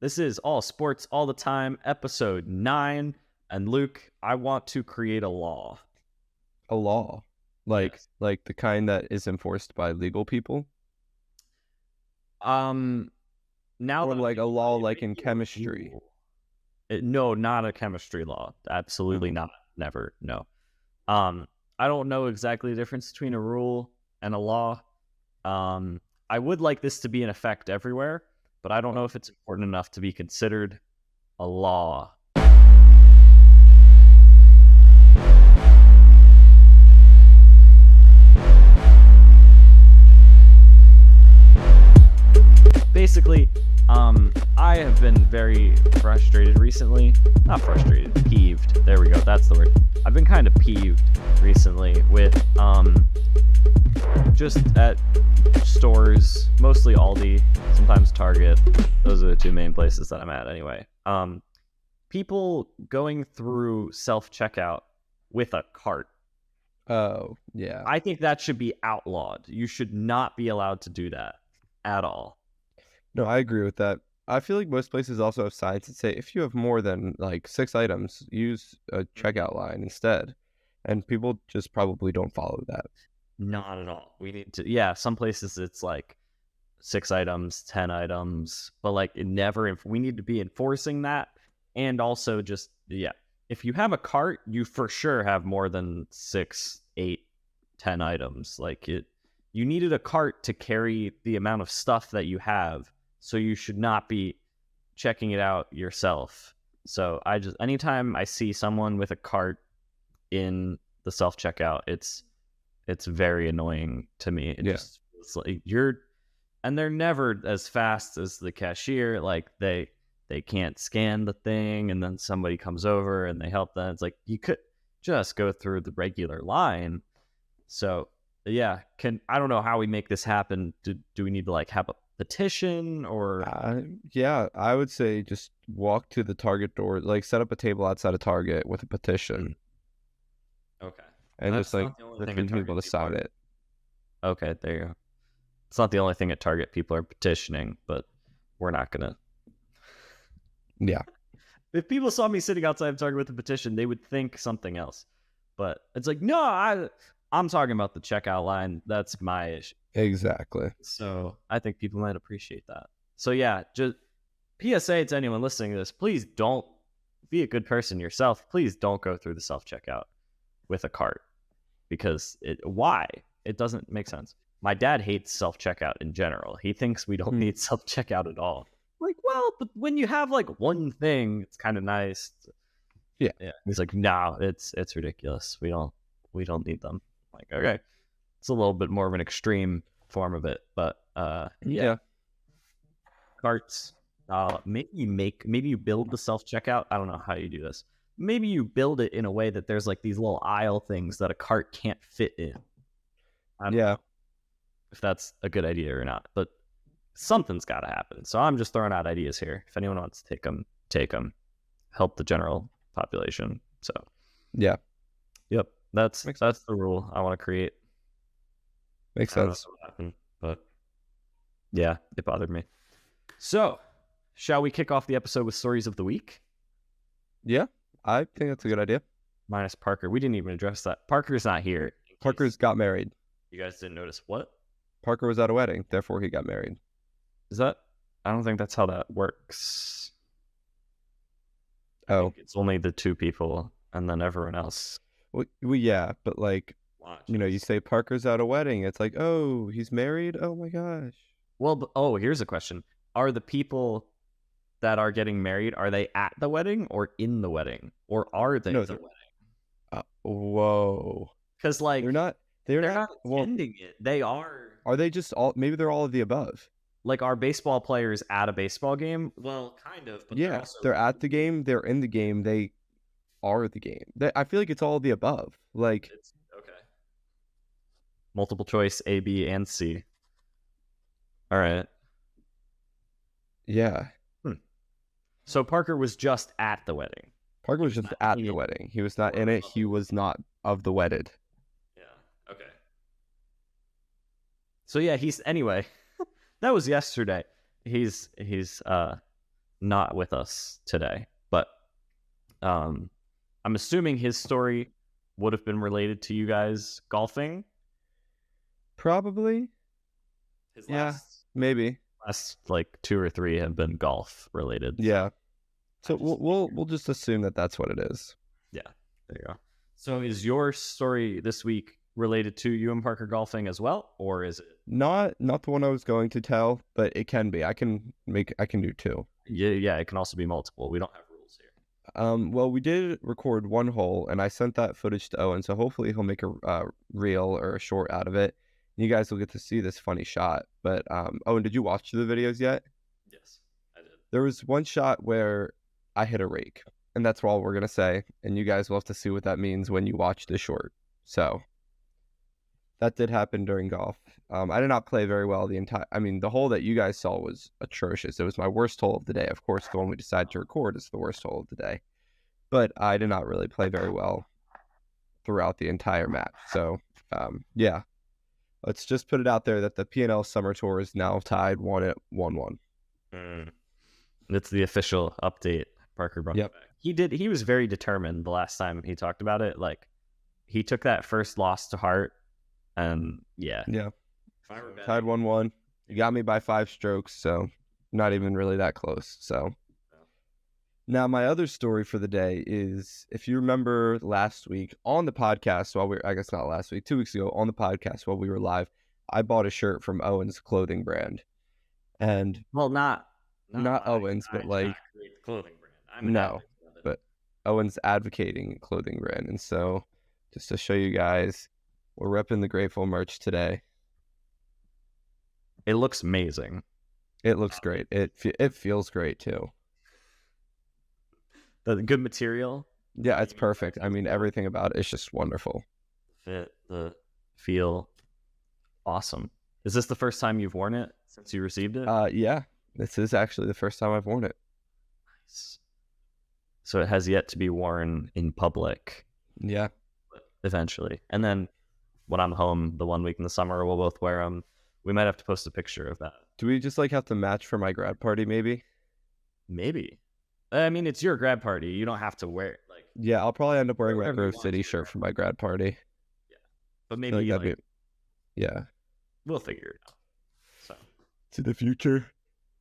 This is All Sports All the Time, episode 9. And Luke, I want to create a law. A law? Like Yes. like the kind that is enforced by legal people? Now Or that like a law like in making chemistry? no, not a chemistry law. Absolutely not. Never. No. I don't know exactly the difference between a rule and a law. I would like this to be in effect everywhere, but I don't know if it's important enough to be considered a law. Basically, I have been very frustrated recently. Not frustrated, peeved. There we go. That's the word. I've been kind of peeved recently with just at stores, mostly Aldi, sometimes Target. Those are the two main places that I'm at anyway. People going through self-checkout with a cart. Oh, yeah. I think that should be outlawed. You should not be allowed to do that at all. No, I agree with that. I feel like most places also have signs that say if you have more than like 6 items, use a checkout line instead. And people just probably don't follow that. Not at all. We need to, yeah, some places it's like 6 items, 10 items, but like it never, we need to be enforcing that. And also just, yeah, if you have a cart, you for sure have more than 6, 8, 10 items. Like you needed a cart to carry the amount of stuff that you have. So you should not be checking it out yourself. So anytime I see someone with a cart in the self-checkout, it's very annoying to me. It's like and they're never as fast as the cashier. Like they can't scan the thing, and then somebody comes over and they help them. It's like you could just go through the regular line. So yeah, I don't know how we make this happen. Do we need to like have a petition or? Yeah, I would say just walk to the Target door, like set up a table outside of Target with a petition. Okay. And That's just like not the only thing for at Target people to sign it. Okay, there you go. It's not the only thing at Target people are petitioning, but we're not gonna. Yeah. If people saw me sitting outside of Target with a petition, they would think something else. But it's like, no, I'm talking about the checkout line. That's my issue. Exactly. So I think people might appreciate that. So yeah, just PSA to anyone listening to this, please don't be a good person yourself. Please don't go through the self-checkout with a cart. Because why? It doesn't make sense. My dad hates self-checkout in general. He thinks we don't need self-checkout at all. Like, well, but when you have like one thing, it's kind of nice. Yeah. He's like, no, it's ridiculous. We don't need them. Like, okay, it's a little bit more of an extreme form of it, but yeah. Carts. Maybe you build the self-checkout. I don't know how you do this. Maybe you build it in a way that there's like these little aisle things that a cart can't fit in. I don't know if that's a good idea or not, but something's got to happen. So I'm just throwing out ideas here. If anyone wants to take them, take them. Help the general population. So yeah, yep, that's the rule I want to create. Makes sense. What happened, but yeah, it bothered me. So, shall we kick off the episode with stories of the week? Yeah, I think that's a good idea. Minus Parker. We didn't even address that. Parker's not here. Parker's got married. You guys didn't notice what? Parker was at a wedding, therefore he got married. Is that? I don't think that's how that works. Oh. It's only the 2 people and then everyone else. Well, yeah, but like, you say Parker's at a wedding. It's like, oh, he's married? Oh my gosh. Well, here's a question. Are the people that are getting married, are they at the wedding or in the wedding? Or are they at the wedding? Whoa. Because like they're not attending it. They are. Are they just all? Maybe they're all of the above. Like, are baseball players at a baseball game? Well, kind of. But yeah, they're at the game. They're in the game. They are the game. I feel like it's all of the above. Like, okay. Multiple choice A, B, and C. All right. Yeah. So Parker was just at the wedding. Parker was just at the wedding. He was not in it. He was not of the wedded. Yeah. Okay. So yeah, anyway. That was yesterday. He's not with us today, but I'm assuming his story would have been related to you guys golfing. Probably. His Yeah, maybe. last like 2 or 3 have been golf related. Yeah. So just we'll just assume that that's what it is. Yeah, there you go. So is your story this week related to you and Parker golfing as well, or is it? Not the one I was going to tell, but it can be. I can do 2. Yeah, it can also be multiple. We don't have rules here. Well, we did record 1 hole, and I sent that footage to Owen, so hopefully he'll make a reel or a short out of it. You guys will get to see this funny shot. But Owen, did you watch the videos yet? Yes, I did. There was one shot where I hit a rake, and that's all we're gonna say. And you guys will have to see what that means when you watch the short. So that did happen during golf. I did not play very well the hole that you guys saw was atrocious. It was my worst hole of the day. Of course, the one we decided to record is the worst hole of the day. But I did not really play very well throughout the entire match. So, yeah. Let's just put it out there that the P&L Summer Tour is now tied 1-1. It's the official update. Parker brought it back. He was very determined the last time he talked about it. Like, he took that first loss to heart, and yeah. Tied 1-1. You got me by 5 strokes, so not even really that close. So now my other story for the day is, if you remember last week on the podcast, I guess not last week, 2 weeks ago on the podcast while we were live, I bought a shirt from Owen's clothing brand, and not Owen's, but like clothing brand. But Owen's advocating clothing brand, and so just to show you guys, we're repping the Grateful merch today. It looks amazing. It looks great. It feels great too. The good material. Yeah, it's perfect. I mean, everything about it is just wonderful. Fit, the feel, awesome. Is this the first time you've worn it since you received it? Yeah, this is actually the first time I've worn it. Nice. So it has yet to be worn in public. Yeah. Eventually. And then when I'm home the 1 week in the summer, we'll both wear them. We might have to post a picture of that. Do we just have to match for my grad party, maybe? Maybe. I mean, it's your grad party. You don't have to wear it. Yeah, I'll probably end up wearing my Grove City shirt for my grad party. Yeah. But maybe yeah. We'll figure it out. So to the future.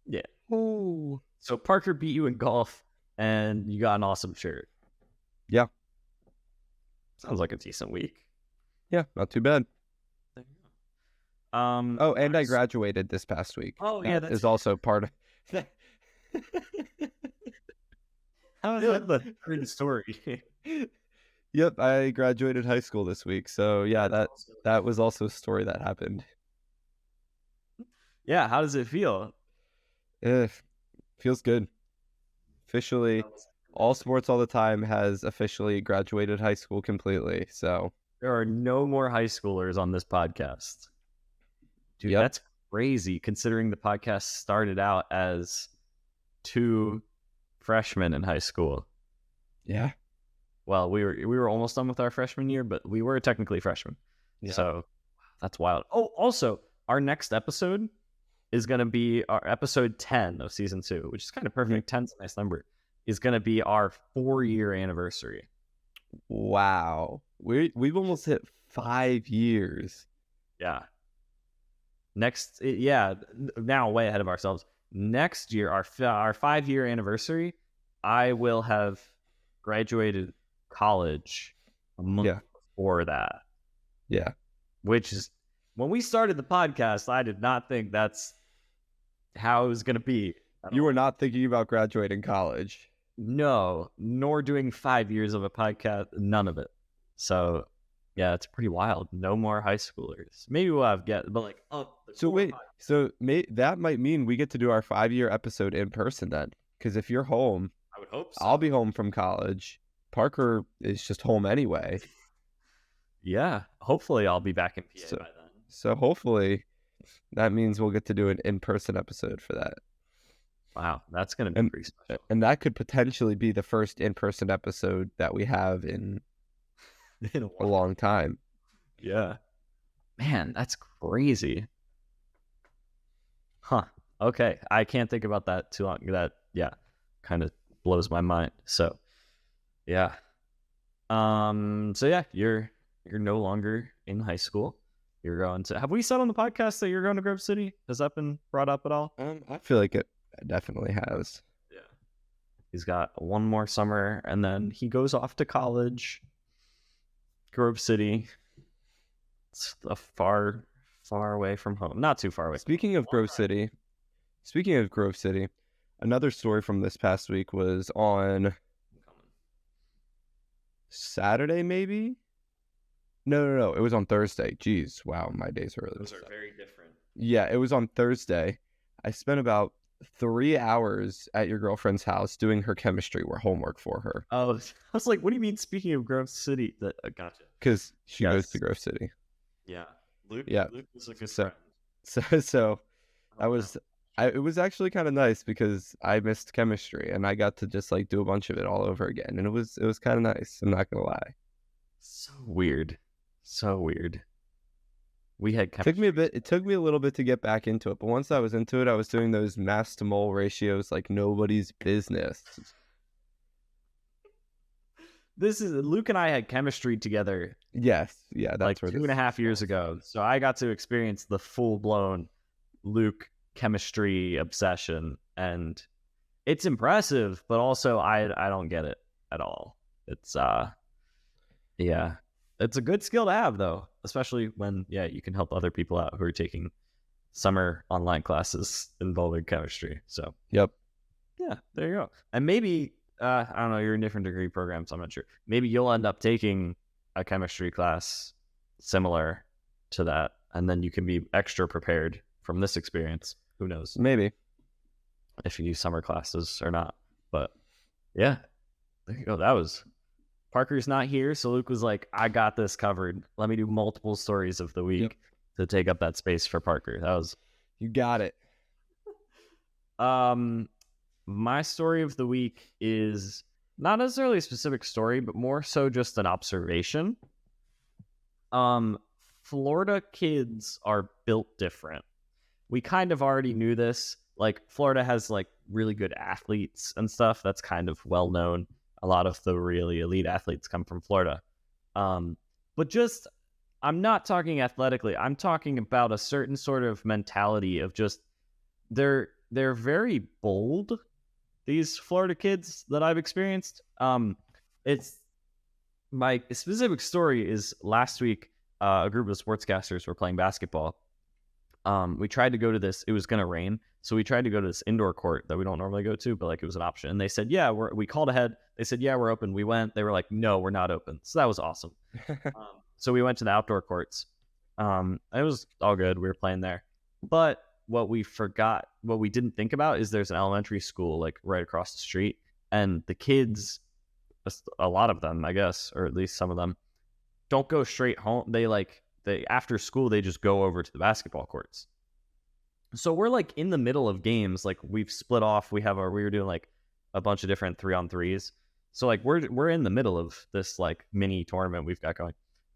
Yeah. Oh. So Parker beat you in golf, and you got an awesome shirt. Yeah. Sounds like a decent week. Yeah, not too bad. There you go. And I graduated this past week. Oh, yeah, that is also part of. How is that the great story? Yep, I graduated high school this week, so yeah, that was also a story that happened. Yeah, how does it feel? Feels good. Officially, All Sports All the Time has officially graduated high school completely. So there are no more high schoolers on this podcast. Dude, Yep. That's crazy considering the podcast started out as 2 freshmen in high school. Yeah. Well, we were almost done with our freshman year, but we were technically freshmen. Yeah. So that's wild. Oh, also, our next episode is going to be our episode 10 of season 2, which is kind of perfect. 10's a nice number. Is going to be our 4-year anniversary. Wow. We've almost hit 5 years. Yeah. Now way ahead of ourselves. Next year, our 5-year anniversary, I will have graduated college a month before that. Yeah. Which is, when we started the podcast, I did not think that's how it was going to be. You were not thinking about graduating college. No, nor doing 5 years of a podcast. None of it. So, yeah, it's pretty wild. No more high schoolers. Maybe we'll have So wait, that might mean we get to do our 5-year episode in person then. Because if you're home, I would hope so. I'll be home from college. Parker is just home anyway. Yeah, hopefully I'll be back in PA by then. So hopefully that means we'll get to do an in-person episode for that. Wow, that's going to be pretty special. And that could potentially be the first in-person episode that we have in a long time. Yeah. Man, that's crazy. Huh. Okay, I can't think about that too long. kind of blows my mind. So yeah. So yeah, you're no longer in high school. You're going to. Have we said on the podcast that you're going to Grove City? Has that been brought up at all? I feel like it definitely has. Yeah. He's got one more summer, and then he goes off to college. Grove City. It's a far away from home. Not too far away. Speaking of Grove City, another story from this past week was on Saturday, maybe? No. It was on Thursday. Jeez, wow, my days are really. Those are very different. Yeah, it was on Thursday. I spent about 3 hours at your girlfriend's house doing her chemistry homework for her. Oh, I was like, what do you mean? Speaking of Grove City, gotcha. Because she goes to Grove City. Yeah, Luke. Yeah. Luke was a good friend. So it was actually kind of nice because I missed chemistry and I got to just like do a bunch of it all over again, and it was kind of nice. I'm not gonna lie. So weird. We had chemistry. It took me a little bit to get back into it, but once I was into it, I was doing those mass to mole ratios like nobody's business. This is Luke and I had chemistry together. Yes, yeah, that's like 2.5 years ago. So I got to experience the full blown Luke chemistry obsession, and it's impressive, but also I don't get it at all. It's yeah. It's a good skill to have, though, especially when, you can help other people out who are taking summer online classes involving chemistry. So, yep. Yeah, there you go. And maybe, I don't know, you're in different degree programs. I'm not sure. Maybe you'll end up taking a chemistry class similar to that, and then you can be extra prepared from this experience. Who knows? Maybe. If you do summer classes or not. But, yeah, there you go. That was... Parker's not here, so Luke was like, I got this covered. Let me do multiple stories of the week to take up that space for Parker. That was... You got it. My story of the week is not necessarily a specific story, but more so just an observation. Florida kids are built different. We kind of already knew this. Like, Florida has, like, really good athletes and stuff. That's kind of well known. A lot of the really elite athletes come from Florida. But just, I'm not talking athletically. I'm talking about a certain sort of mentality of just, they're very bold, these Florida kids that I've experienced. It's, my specific story is last week, a group of sportscasters were playing basketball. We tried to go to this, it was going to rain. So we tried to go to this indoor court that we don't normally go to, but like it was an option. And they said, yeah, we called ahead. They said, yeah, we're open. We went. They were like, no, we're not open. So that was awesome. So we went to the outdoor courts. It was all good. We were playing there. But what we didn't think about is there's an elementary school like right across the street. And the kids, a lot of them, I guess, or at least some of them, don't go straight home. They after school, they just go over to the basketball courts. So we're like in the middle of games, like we've split off. We were doing like a bunch of different 3-on-3s. So like we're in the middle of this like mini tournament we've got going,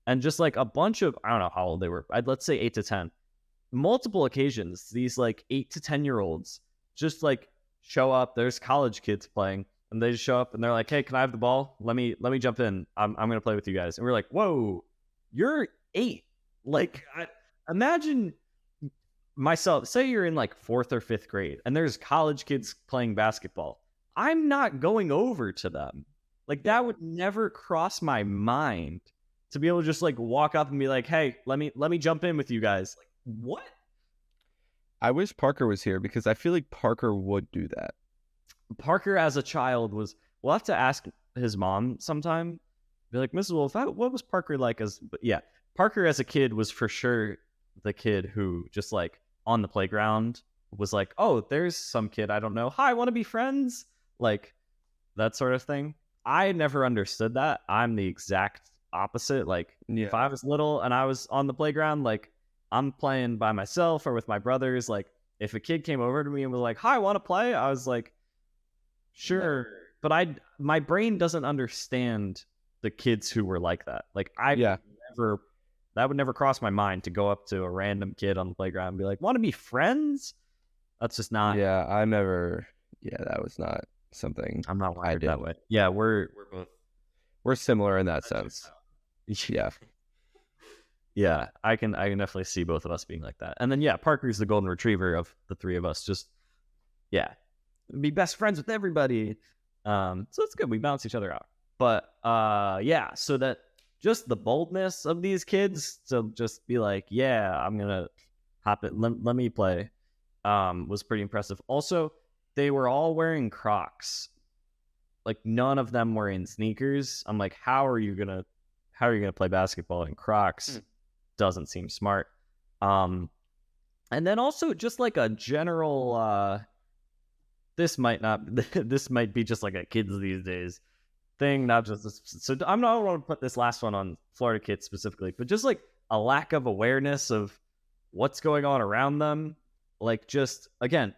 and just like a bunch of, I don't know how old they were. Let's say 8 to 10. Multiple occasions, these like 8 to 10-year-olds just like show up. There's college kids playing, and they just show up and they're like, "Hey, can I have the ball? Let me jump in. I'm gonna play with you guys." And we're like, "Whoa, you're 8." Like, imagine myself, say you're in like 4th or 5th grade and there's college kids playing basketball. I'm not going over to them. Like, that would never cross my mind to be able to just like walk up and be like, "Hey, let me jump in with you guys." Like, what? I wish Parker was here because I feel like Parker would do that. Parker as a child we'll have to ask his mom sometime. Be like, "Mrs. Wolf, what was Parker like Parker as a kid was for sure the kid who just like on the playground was like, oh, there's some kid I don't know. Hi, want to be friends? Like that sort of thing. I never understood that. I'm the exact opposite. Like if I was little and I was on the playground, like I'm playing by myself or with my brothers. Like if a kid came over to me and was like, "Hi, want to play?" I was like, sure. No. But my brain doesn't understand the kids who were like that. Like that would never cross my mind to go up to a random kid on the playground and be like, "Want to be friends?" That's just not. Yeah, that was not something I'm not I wired did. that way. Yeah, we're both. We're similar in that sense. Yeah. Yeah, I can definitely see both of us being like that. And then yeah, Parker's the golden retriever of the three of us. Just be best friends with everybody. So it's good. We balance each other out. But yeah, so that just the boldness of these kids to just be like, yeah, I'm gonna hop it. Let me play. Was pretty impressive. Also, they were all wearing Crocs. Like none of them were in sneakers. I'm like, how are you gonna play basketball in Crocs? Doesn't seem smart. And then also just like a general this might be just like a kids these days thing, not just this. So I'm not going to put this last one on Florida kids specifically, but just like a lack of awareness of what's going on around them. Like just again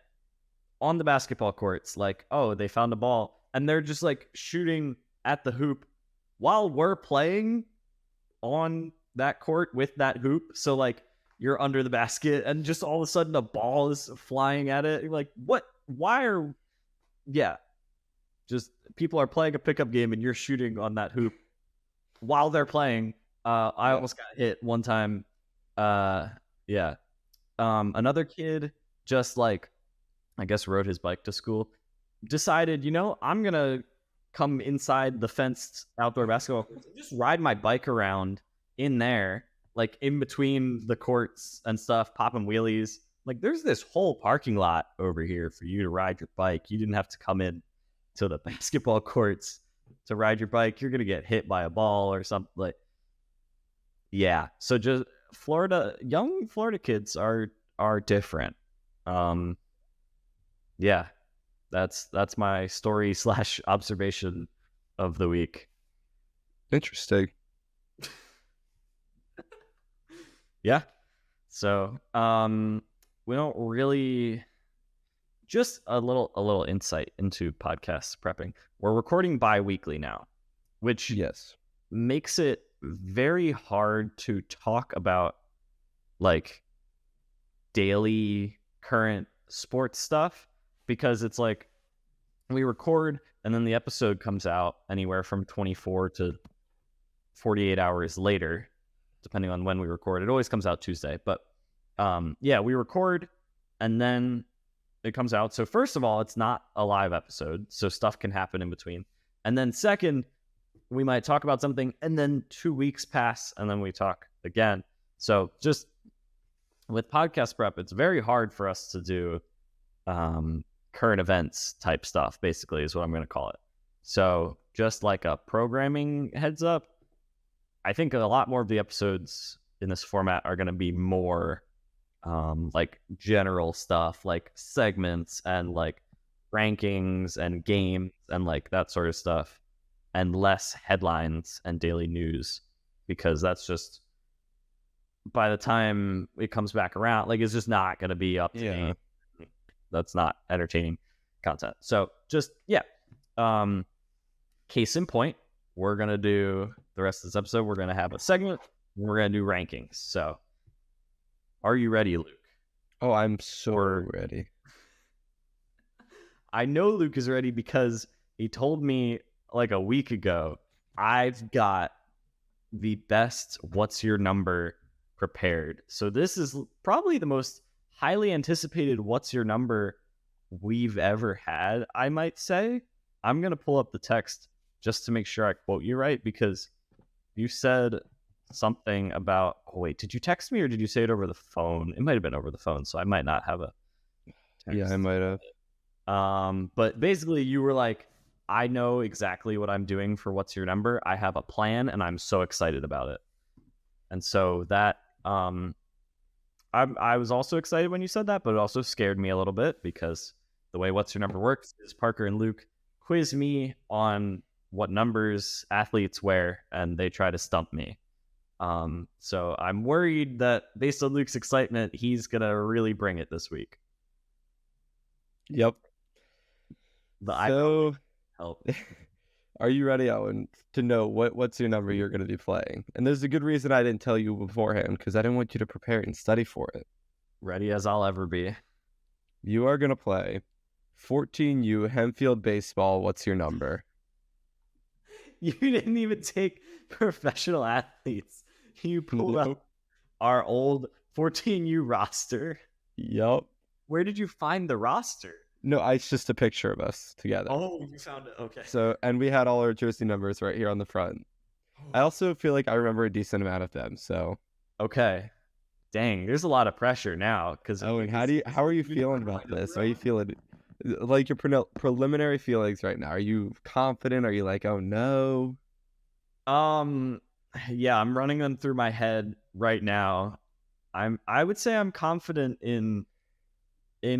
on the basketball courts, like, oh, they found a ball and they're just like shooting at the hoop while we're playing on that court with that hoop. So like you're under the basket and just all of a sudden a ball is flying at it. You're like, what? Why are just people are playing a pickup game and you're shooting on that hoop while they're playing. I almost got hit one time. Another kid just like, I guess, rode his bike to school, decided, I'm gonna come inside the fenced outdoor basketball courts and just ride my bike around in there, like in between the courts and stuff, popping wheelies. Like there's this whole parking lot over here for you to ride your bike. You didn't have to come in to the basketball courts to ride your bike. You're gonna get hit by a ball or something. Like, yeah. So just young Florida kids are different. Yeah, that's my story / observation of the week. Interesting. Yeah. So, we don't really, just a little insight into podcast prepping. We're recording bi-weekly now, which makes it very hard to talk about like daily current sports stuff, because it's like we record and then the episode comes out anywhere from 24 to 48 hours later, depending on when we record. It always comes out Tuesday, but we record and then it comes out. So first of all, it's not a live episode, so stuff can happen in between. And then second, we might talk about something and then 2 weeks pass and then we talk again. So just with podcast prep, it's very hard for us to do current events type stuff, basically, is what I'm going to call it. So just like a programming heads up, I think a lot more of the episodes in this format are going to be more like general stuff, like segments and like rankings and games and like that sort of stuff, and less headlines and daily news, because that's just, by the time it comes back around, like it's just not going to be up to date. That's not entertaining content. So just case in point, we're going to do the rest of this episode. We're going to have a segment and we're going to do rankings. So are you ready, Luke? Oh, I'm so ready. I know Luke is ready because he told me like a week ago, I've got the best What's Your Number prepared. So this is probably the most highly anticipated What's Your Number we've ever had, I might say. I'm going to pull up the text just to make sure I quote you right, because you said something about, did you text me or did you say it over the phone? It might have been over the phone, so I might not have a text. Yeah, I might have. But basically you were like, I know exactly what I'm doing for What's Your Number. I have a plan and I'm so excited about it. And so that, I was also excited when you said that, but it also scared me a little bit, because the way What's Your Number works is Parker and Luke quiz me on what numbers athletes wear, and they try to stump me. So I'm worried that based on Luke's excitement, he's going to really bring it this week. Yep. So, help. Are you ready, Owen, to know what's your number you're going to be playing? And there's a good reason I didn't tell you beforehand, because I didn't want you to prepare and study for it. Ready as I'll ever be. You are going to play 14U Hempfield Baseball. What's your number? You didn't even take professional athletes. You pulled Nope. up our old 14U roster. Yup. Where did you find the roster? No, it's just a picture of us together. Oh, you found it. Okay. So, and we had all our jersey numbers right here on the front. I also feel like I remember a decent amount of them. So, Okay. Dang, there's a lot of pressure now. Because Owen, how are you feeling about this? Are you feeling like your preliminary feelings right now? Are you confident? Are you like, oh no? Yeah, I'm running them through my head right now. I would say I'm confident in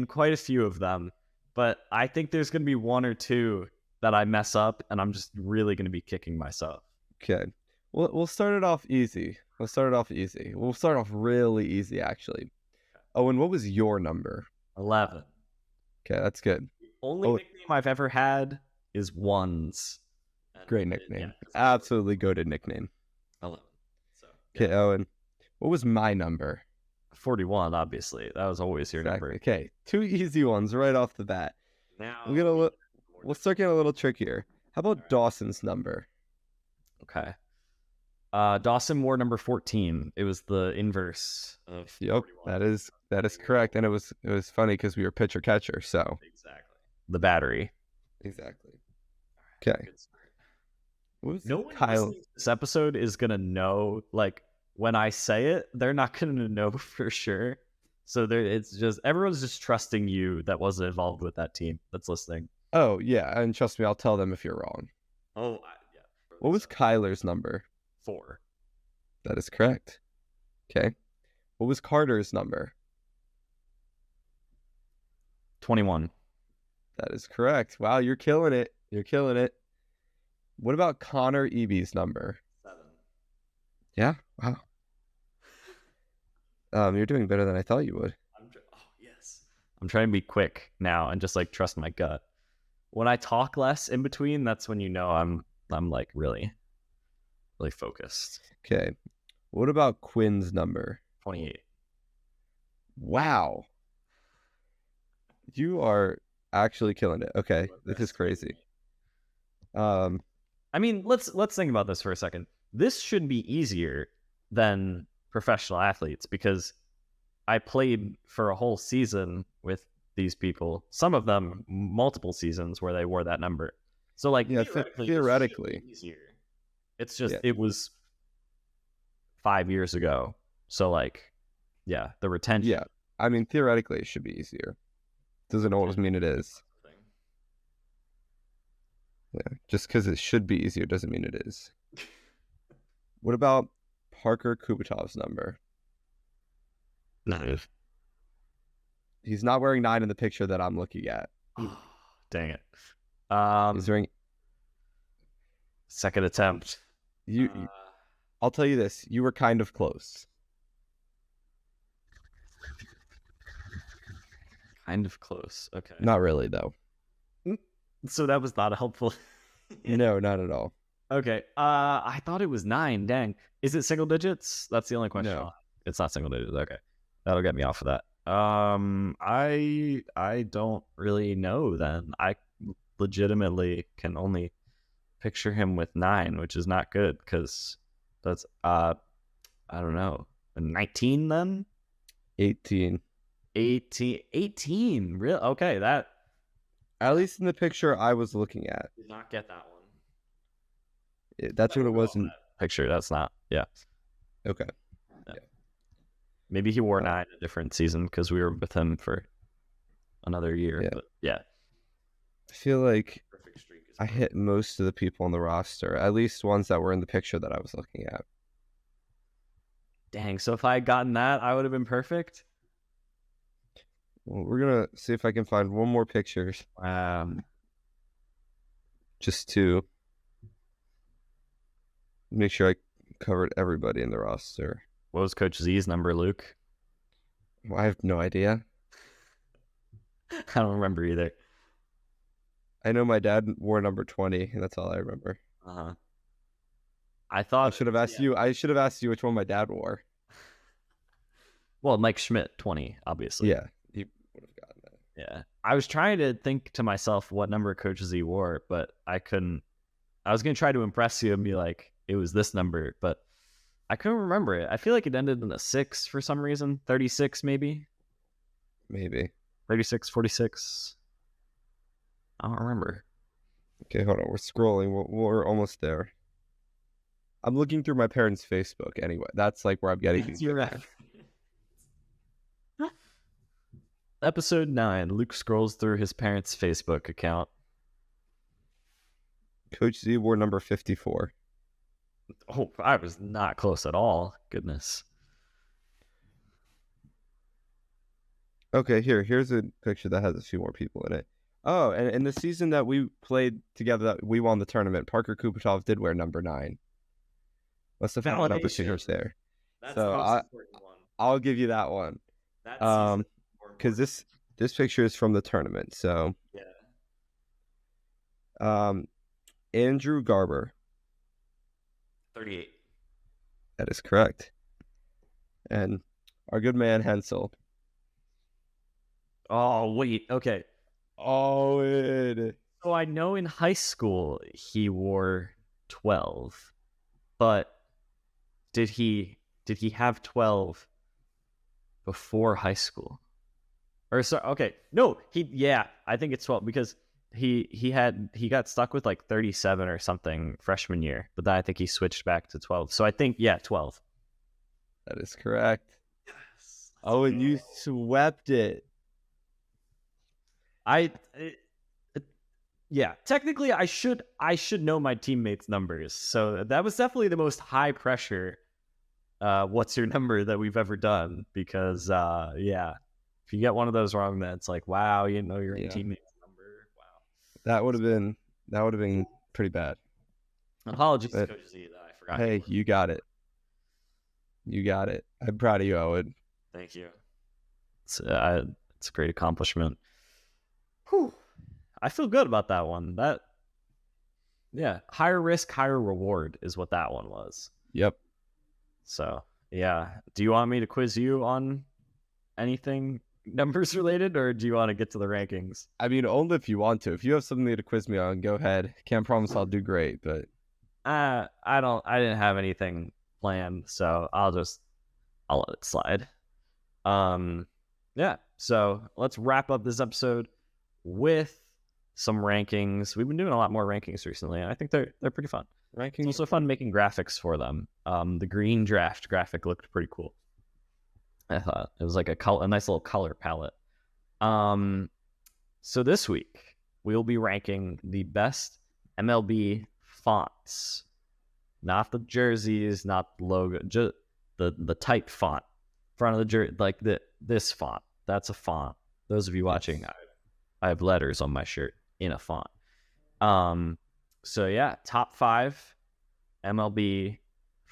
quite a few of them, but I think there's going to be one or two that I mess up, and I'm just really going to be kicking myself. Okay. We'll start it off easy. We'll start off really easy, actually. Owen, what was your number? 11. Okay, that's good. The only nickname I've ever had is Ones. Great nickname. Absolutely goated nickname. 11. So, okay, Owen, what was my number? 41, obviously. That was always your number. Okay, 2 easy ones right off the bat. Now we'll start getting a little trickier. How about Dawson's number? Okay. Dawson wore number 14. It was the inverse of 41. That is correct, and it was funny because we were pitcher catcher, so exactly the battery. Exactly. Okay. No one listening to this episode is gonna know. Like when I say it, they're not gonna know for sure. So it's just everyone's just trusting you that wasn't involved with that team that's listening. Oh yeah, and trust me, I'll tell them if you're wrong. Oh yeah. What was Kyler's number? 4. That is correct. Okay. What was Carter's number? 21. That is correct. Wow, you're killing it. You're killing it. What about Connor Eby's number? 7. Yeah. Wow. You're doing better than I thought you would. Yes. I'm trying to be quick now and just like trust my gut. When I talk less in between, that's when you know I'm like really focused. Okay. What about Quinn's number? 28. Wow. You are actually killing it. Okay, this is crazy. I mean, let's think about this for a second. This should be easier than professional athletes because I played for a whole season with these people. Some of them multiple seasons where they wore that number. So like theoretically easier. It's just it was 5 years ago. So like yeah, the retention. Yeah. I mean theoretically it should be easier. Doesn't always mean it is. Yeah, just because it should be easier doesn't mean it is. What about Parker Kubitov's number? 9. He's not wearing 9 in the picture that I'm looking at. Dang it. He's wearing second attempt. I'll tell you this. You were kind of close. Kind of close. Okay. Not really, though. So that was not helpful. No, not at all. Okay. I thought it was 9. Dang. Is it single digits? That's the only question. No. It's not single digits. Okay. That'll get me off of that. I don't really know then. I legitimately can only picture him with 9, which is not good because that's I don't know. 19 then? 18. 18. Real? Okay, that at least in the picture I was looking at. Did not get that one. That's what it was in picture. That's not. Yeah. Okay. Yeah. Maybe he wore 9 a different season because we were with him for another year. Yeah. But yeah. I feel like I hit most of the people on the roster, at least ones that were in the picture that I was looking at. Dang. So if I had gotten that, I would have been perfect. Well, we're going to see if I can find one more picture. Just to make sure I covered everybody in the roster. What was Coach Z's number, Luke? Well, I have no idea. I don't remember either. I know my dad wore number 20, and that's all I remember. Uh-huh. I thought I should have asked you. I should have asked you which one my dad wore. Well, Mike Schmidt, 20, obviously. Yeah, he would have gotten that. Yeah. I was trying to think to myself what number of coaches he wore, but I couldn't. I was gonna try to impress you and be like, it was this number, but I couldn't remember it. I feel like it ended in a 6 for some reason. 36 maybe. Maybe. 36, 46. I don't remember. Okay, hold on. We're scrolling. We're almost there. I'm looking through my parents' Facebook anyway. That's like where I'm getting these. You're right. Episode 9. Luke scrolls through his parents' Facebook account. Coach Z wore number 54. Oh, I was not close at all. Goodness. Okay, here's a picture that has a few more people in it. Oh, and in the season that we played together, that we won the tournament, Parker Kupachov did wear number 9. Must have found number 2 there. That's so the most important one. I'll give you that one. That's because this picture is from the tournament. So yeah. Andrew Garber. 38. That is correct. And our good man Hensel. Oh, wait. Okay. Owen. So I know in high school he wore 12, but did he have 12 before high school? Or so okay. No, I think it's 12 because he got stuck with like 37 or something freshman year, but then I think he switched back to 12. So I think 12. That is correct. Yes. Owen, you swept it. Technically I should know my teammates' numbers. So that was definitely the most high pressure what's your number that we've ever done, because if you get one of those wrong, then it's like, wow, you know your teammate's number. Wow. That would have been pretty bad. Apologies to Coach Z that I forgot. Hey, you got it. I'm proud of you, Owen. Thank you. It's a great accomplishment. Whew. I feel good about that one. Higher risk, higher reward is what that one was. Yep. So, do you want me to quiz you on anything numbers related, or do you want to get to the rankings? I mean, only if you want to. If you have something to quiz me on, go ahead. Can't promise I'll do great, but I didn't have anything planned, so I'll let it slide. So let's wrap up this episode with some rankings. We've been doing a lot more rankings recently, and I think they're pretty fun. Rankings. It's also fun making graphics for them. The green draft graphic looked pretty cool. I thought it was like a nice little color palette. So this week we'll be ranking the best MLB fonts, not the jerseys, not the logo, just the type font, front of the jersey, like this font. That's a font. Those of you watching, I have letters on my shirt in a font. Top 5 MLB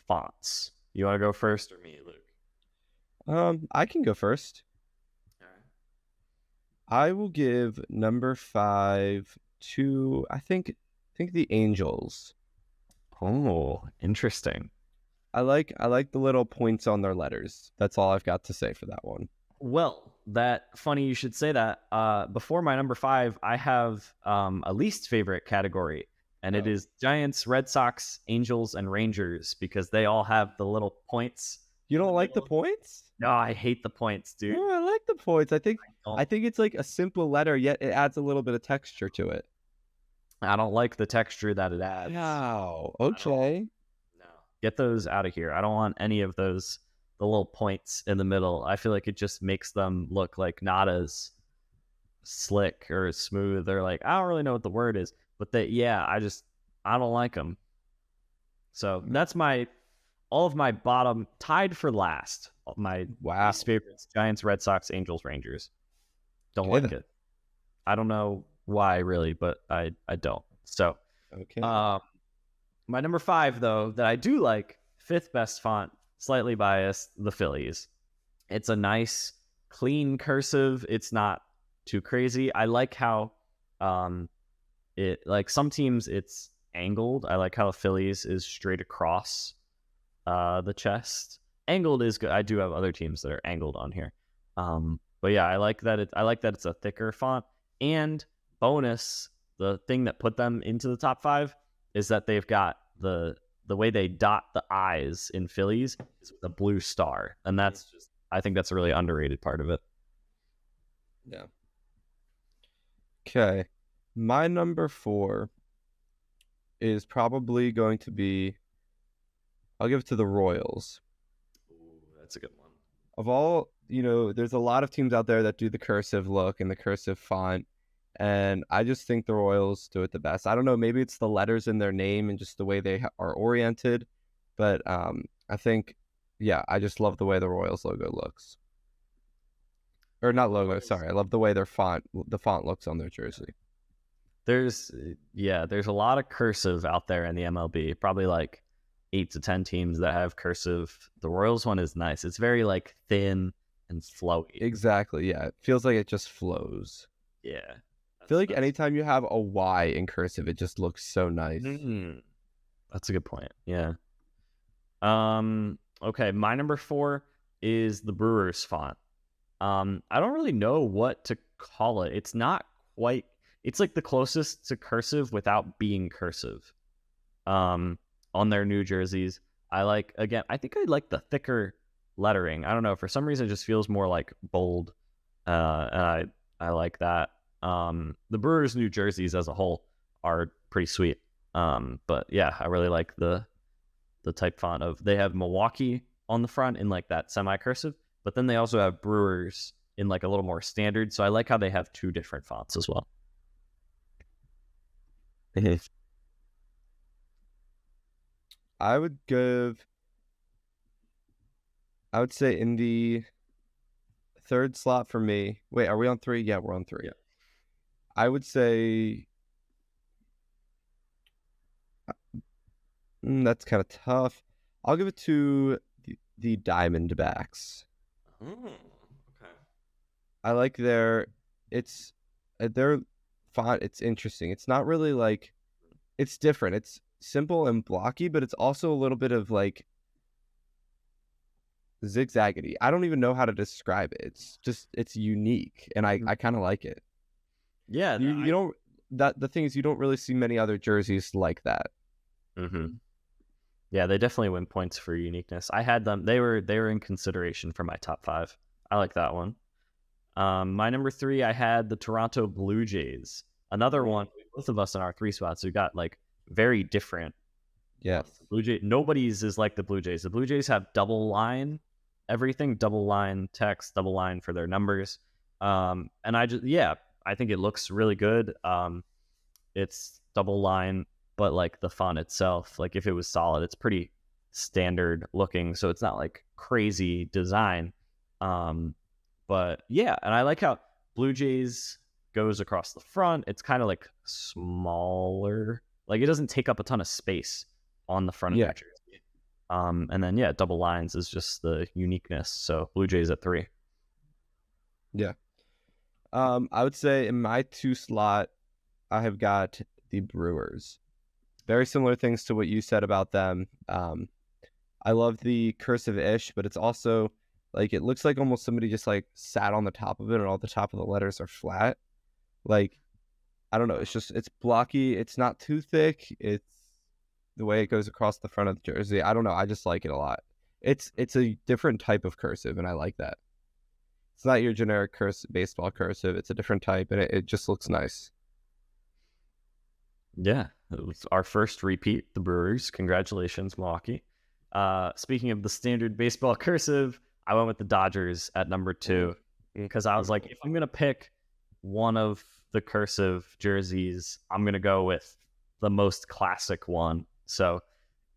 fonts. You want to go first or me, Luke? I can go first. All right. I will give number 5 to I think the Angels. Oh, interesting. I like the little points on their letters. That's all I've got to say for that one. Well, funny you should say that. Before my number 5, I have a least favorite category, and it is Giants, Red Sox, Angels, and Rangers, because they all have the little points. You don't like the points? No, I hate the points, dude. Oh, I like the points. I think it's like a simple letter, yet it adds a little bit of texture to it. I don't like the texture that it adds. Wow. Okay. No. Get those out of here. I don't want any of those, the little points in the middle. I feel like it just makes them look like not as slick or smooth, or like, I don't really know what the word is, but I don't like them. So that's all of my bottom, tied for last. My least favorites: Giants, Red Sox, Angels, Rangers. Don't like it. I don't know why, really, but I don't. So, okay. My number 5, though, that I do like, 5th best font, slightly biased, the Phillies. It's a nice, clean cursive. It's not too crazy. I like how some teams it's angled. I like how the Phillies is straight across the chest. Angled is good. I do have other teams that are angled on here. But yeah, I like that it's a thicker font. And bonus, the thing that put them into the top 5 is that they've got the way they dot the I's in Phillies is with a blue star. And that's just, I think that's a really underrated part of it. Yeah. Okay. My number 4 is probably going to be, I'll give it to the Royals. Ooh, that's a good one. Of all, there's a lot of teams out there that do the cursive look and the cursive font. And I just think the Royals do it the best. I don't know, maybe it's the letters in their name and just the way they are oriented. But I think, I just love the way the Royals logo looks. Or not logo, sorry. I love the way the font looks on their jersey. There's a lot of cursive out there in the MLB. Probably like 8 to 10 teams that have cursive. The Royals one is nice. It's very like thin and flowy. Exactly. Yeah, it feels like it just flows. Yeah. I feel like anytime you have a Y in cursive, it just looks so nice. Mm-hmm. That's a good point. Yeah. Okay, my number 4 is the Brewers font. I don't really know what to call it. It's not quite. It's like the closest to cursive without being cursive. On their new jerseys, I think I like the thicker lettering. I don't know. For some reason, it just feels more like bold. And I like that. The Brewers' new jerseys as a whole are pretty sweet. But yeah, I really like the type font of, they have Milwaukee on the front in like that semi-cursive, but then they also have Brewers in like a little more standard. So I like how they have 2 different fonts as well. I would say in the 3rd slot for me. Wait, are we on 3? Yeah, we're on 3. Yeah. I would say that's kind of tough. I'll give it to the Diamondbacks. Okay. I like their font. It's interesting. It's not really like, it's different. It's simple and blocky, but it's also a little bit of like zigzaggedy. I don't even know how to describe it. It's unique, and I kind of like it. Yeah, you don't. The thing is, you don't really see many other jerseys like that. Mm-hmm. Yeah, they definitely win points for uniqueness. I had them. They were in consideration for my top 5. I like that one. My number 3, I had the Toronto Blue Jays. Another one. Both of us in our 3 spots, we got like very different. Yes. Blue Jay. Nobody's is like the Blue Jays. The Blue Jays have double line everything, double line text, double line for their numbers. And I think it looks really good. It's double line, but like the font itself, like if it was solid, it's pretty standard looking, so it's not like crazy design. But yeah, and I like how Blue Jays goes across the front. It's kind of like smaller, like it doesn't take up a ton of space on the front of the jersey. And then double lines is just the uniqueness. So Blue Jays at 3. Yeah. I would say in my 2 slot, I have got the Brewers. Very similar things to what you said about them. I love the cursive-ish, but it's also like, it looks like almost somebody just like sat on the top of it, and all the top of the letters are flat. Like, I don't know. It's blocky. It's not too thick. It's the way it goes across the front of the jersey. I don't know. I just like it a lot. It's a different type of cursive, and I like that. It's not your generic baseball cursive. It's a different type, and it just looks nice. Yeah, it was our first repeat, the Brewers. Congratulations, Milwaukee. Speaking of the standard baseball cursive, I went with the Dodgers at number 2 because I was like, if I'm going to pick one of the cursive jerseys, I'm going to go with the most classic one. So,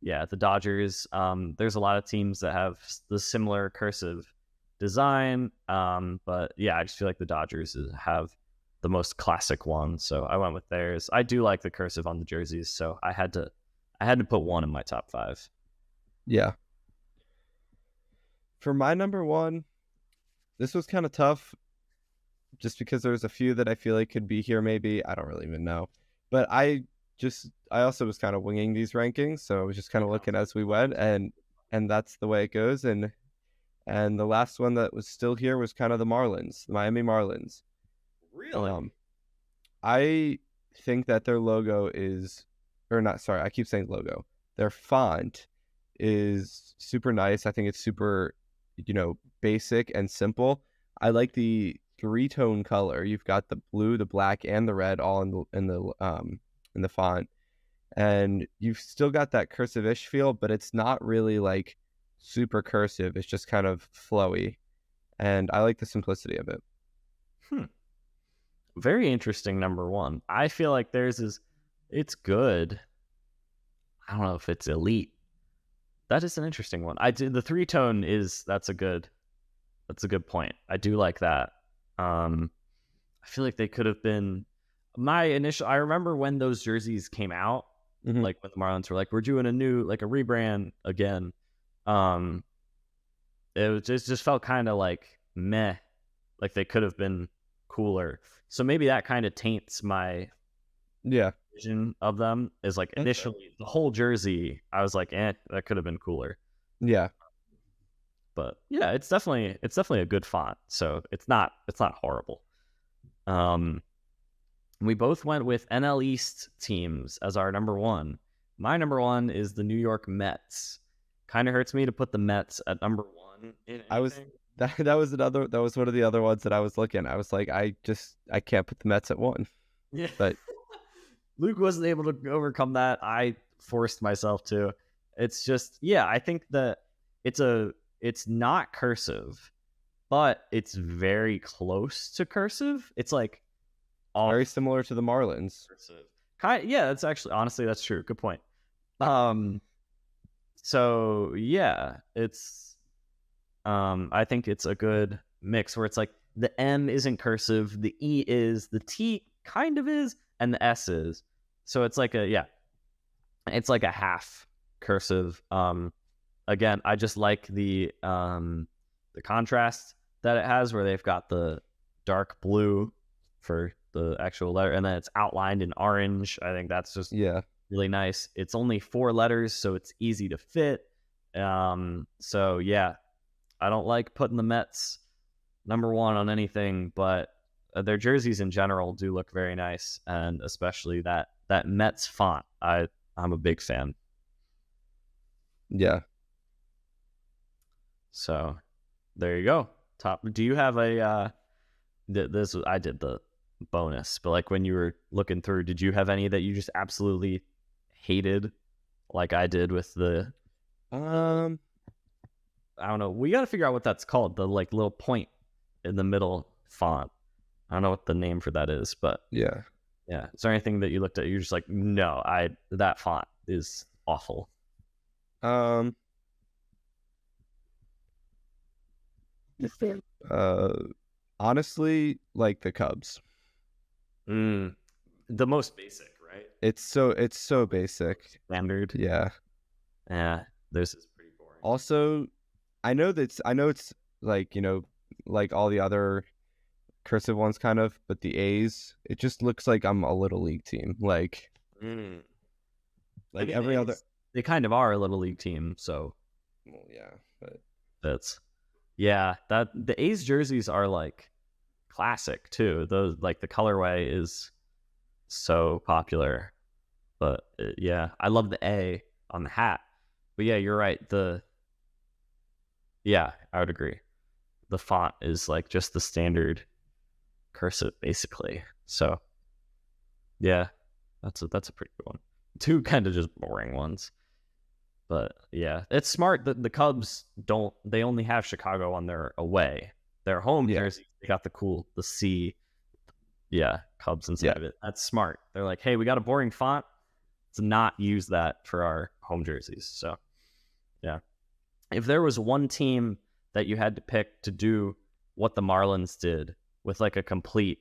yeah, the Dodgers. There's a lot of teams that have the similar cursive design, but yeah, I just feel like the Dodgers have the most classic one, so I went with theirs. I do like the cursive on the jerseys, so I had to put one in my top 5. Yeah. For my number 1, this was kind of tough, just because there's a few that I feel like could be here. Maybe, I don't really even know, but I also was kind of winging these rankings, so I was just kind of looking as we went, and that's the way it goes. And the last one that was still here was kind of the Miami Marlins. Really? I think that their logo is, or not, sorry, I keep saying logo. Their font is super nice. I think it's super, basic and simple. I like the three-tone color. You've got the blue, the black, and the red all in the font. And you've still got that cursive-ish feel, but it's not really like super cursive. It's just kind of flowy. And I like the simplicity of it. Very interesting number one. I feel like theirs is, it's good. I don't know if it's elite. That is an interesting one. The three tone that's a good point. I do like that. I feel like they could have been I remember when those jerseys came out, like when the Marlins were like, we're doing a rebrand again. It just felt kind of like meh, like they could have been cooler. So maybe that kind of taints my vision of them. Is like initially the whole jersey, I was like, that could have been cooler. Yeah. But yeah, it's definitely a good font. So it's not horrible. We both went with NL East teams as our number one. My number one is the New York Mets. Kind of hurts me to put the Mets at number one in anything. That was one of the other ones that I was looking. I was like, I can't put the Mets at one. Yeah. But Luke wasn't able to overcome that. I forced myself to. It's just, I think that it's not cursive, but it's very close to cursive. It's like very similar to the Marlins. Cursive. That's actually, honestly, that's true. Good point. So yeah, it's I think it's a good mix where it's like the M isn't cursive, the E is, the T kind of is, and the S is. So it's like it's like a half cursive. Again, I just like the contrast that it has, where they've got the dark blue for the actual letter, and then it's outlined in orange. I think that's just really nice. It's only 4 letters, so it's easy to fit. So yeah, I don't like putting the Mets number one on anything, but their jerseys in general do look very nice, and especially that Mets font. I'm a big fan. Yeah. So there you go. Do you have a I did the bonus, but like when you were looking through, did you have any that you just absolutely hated, like I did with the I don't know. We got to figure out what that's called. The like little point in the middle font. I don't know what the name for that is, but yeah. Is there anything that you looked at? You're just like, no, that font is awful. Honestly, like the Cubs. The most basic, right? It's so basic. Standard. Yeah. Yeah. This is pretty boring. Also, I know it's like, like all the other cursive ones kind of, but the A's, it just looks like I'm a little league team. Like every other, they kind of are a little league team, so well, yeah, but that the A's jerseys are like classic too. Those, like, the colorway is so popular. But I love the A on the hat. But yeah, you're right. I would agree. The font is like just the standard cursive, basically. So yeah, that's a pretty good one. 2 kind of just boring ones. But yeah, it's smart that the Cubs they only have Chicago on their away. Their home jersey, they got the C, Cubs inside of it. That's smart. They're like, hey, we got a boring font. Let's not use that for our home jerseys. So yeah. If there was one team that you had to pick to do what the Marlins did with like a complete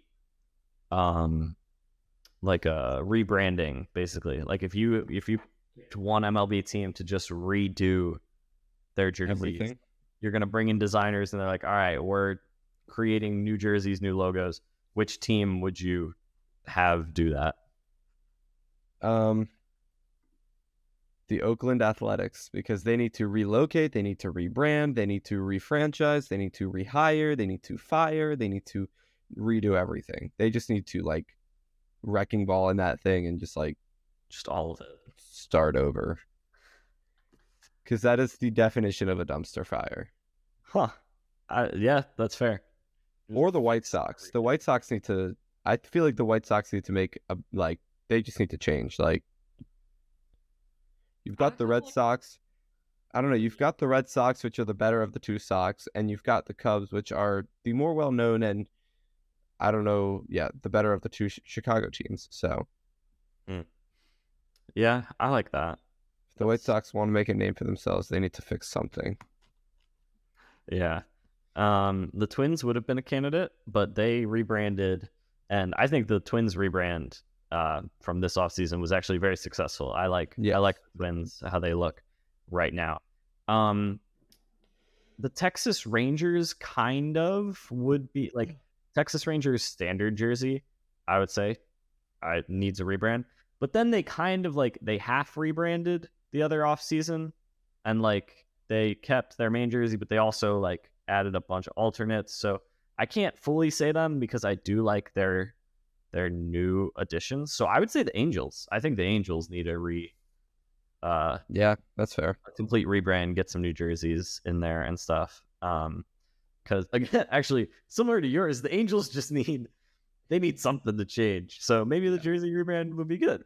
like a rebranding, basically, like if you picked one MLB team to just redo their jerseys, everything, you're going to bring in designers and they're like, all right, we're creating new jerseys, new logos. Which team would you have do that? The Oakland Athletics, because they need to relocate, they need to rebrand, they need to refranchise, they need to rehire, they need to fire, they need to redo everything. They just need to like wrecking ball in that thing and just all of it. start over. Because that is the definition of a dumpster fire. Huh. Yeah, that's fair. Or the White Sox. The White Sox I feel like the White Sox need to make they just need to change. You've got the Red Sox. I don't know. You've got the Red Sox, which are the better of the two Sox, and you've got the Cubs, which are the more well-known and, I don't know, the better of the two Chicago teams. So, yeah, I like that. If the White Sox want to make a name for themselves, they need to fix something. Yeah. The Twins would have been a candidate, but they rebranded, and I think the Twins rebrand from this offseason was actually very successful. I like the Twins, how they look right now. The Texas Rangers kind of would be Texas Rangers standard jersey, I would say, needs a rebrand. But then they kind of they half rebranded the other offseason, and they kept their main jersey, but they also added a bunch of alternates. So I can't fully say them because I do like their new additions. So I would say the Angels. I think the Angels need that's fair. A complete rebrand, get some new jerseys in there and stuff. Because again, actually, similar to yours, the Angels just need something to change. So maybe the jersey rebrand would be good.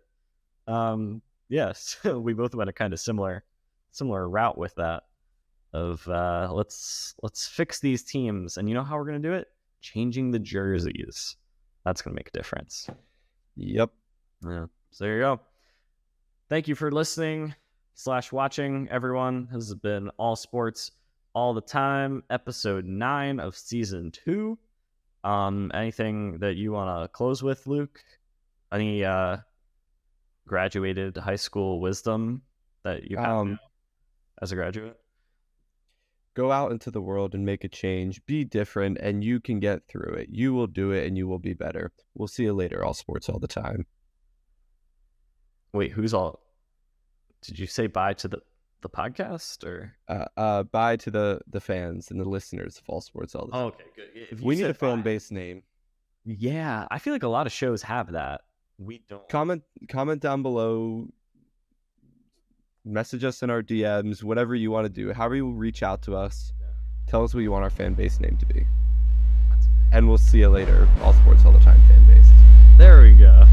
So we both went a kind of similar route with that. Of let's fix these teams, and you know how we're gonna do it? Changing the jerseys. That's gonna make a difference. Yep. Yeah. So there you go. Thank you for listening / watching, everyone. This has been All Sports All the Time, episode 9 of season 2. Anything that you want to close with, Luke? Any graduated high school wisdom that you have as a graduate? Go out into the world and make a change. Be different, and you can get through it. You will do it, and you will be better. We'll see you later. All Sports All the Time. Wait, who's all? Did you say bye to the podcast, or bye to the fans and the listeners of All Sports All the Time? Oh, okay, good. We need a fan base name. Yeah, I feel like a lot of shows have that. We don't. Comment down below. Message us in our DMs, whatever you want to do. However you reach out to us, tell us what you want our fan base name to be. And we'll see you later. All Sports All the Time fan base. There we go.